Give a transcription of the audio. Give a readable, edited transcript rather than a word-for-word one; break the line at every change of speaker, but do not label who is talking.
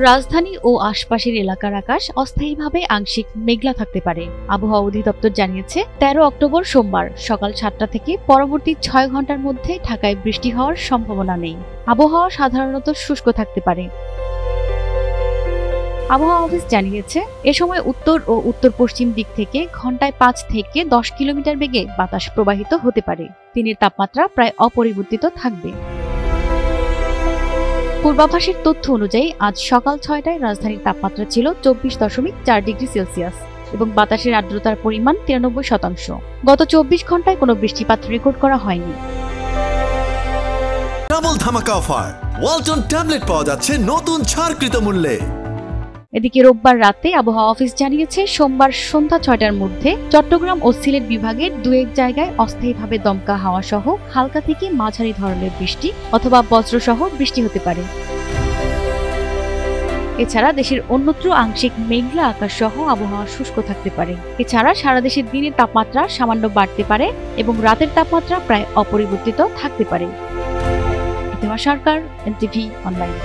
রাজধানী ও আশপাশের এলাকার আকাশ অস্থায়ীভাবে আংশিক মেঘলা থাকতে পারে। আবহাওয়া অধিদপ্তর জানিয়েছে 13 অক্টোবর সোমবার সকাল 7টা থেকে পরবর্তী 6 ঘন্টার মধ্যে ঢাকায় বৃষ্টি হওয়ার সম্ভাবনা নেই। আবহাওয়া সাধারণত শুষ্ক থাকতে পারে। আবহাওয়া অফিস জানিয়েছে এ সময় উত্তর ও উত্তর পশ্চিম দিক থেকে ঘন্টায় 5 থেকে 10 কিলোমিটার বেগে বাতাস প্রবাহিত হতে পারে। দিনের তাপমাত্রা প্রায় অপরিবর্তিত থাকবে। পূর্বাভাসের তথ্য অনুযায়ী আজ সকাল 6টায় রাজধানীর তাপমাত্রা ছিল 24.4 ডিগ্রি সেলসিয়াস এবং বাতাসের আর্দ্রতার পরিমাণ 93%। গত 24 ঘন্টায় কোনো বৃষ্টিপাত রেকর্ড করা হয়নি।
ডাবল ধামাকা অফার, ওয়ালটন ট্যাবলেট পাওয়া যাচ্ছে নতুন ছাড়কৃত মূল্যে।
এদিকে রোববার রাতে আবহাওয়া অফিস জানিয়েছে সোমবার সন্ধ্যা 6টার মধ্যে চট্টগ্রাম ও সিলেট বিভাগের 2-1 জায়গায় অস্থায়ীভাবে দমকা হাওয়া সহ হালকা থেকে মাঝারি ধরনের বৃষ্টি অথবা বজ্রসহ বৃষ্টি হতে পারে। এছাড়া দেশের অন্যত্র আংশিক মেঘলা আকাশ সহ আবহাওয়া শুষ্ক থাকতে পারে। এছাড়া সারা দেশের দিনের তাপমাত্রা সামান্য বাড়তে পারে এবং রাতের তাপমাত্রা প্রায় অপরিবর্তিত থাকতে পারে। সরকার, এনটিভি অনলাইন।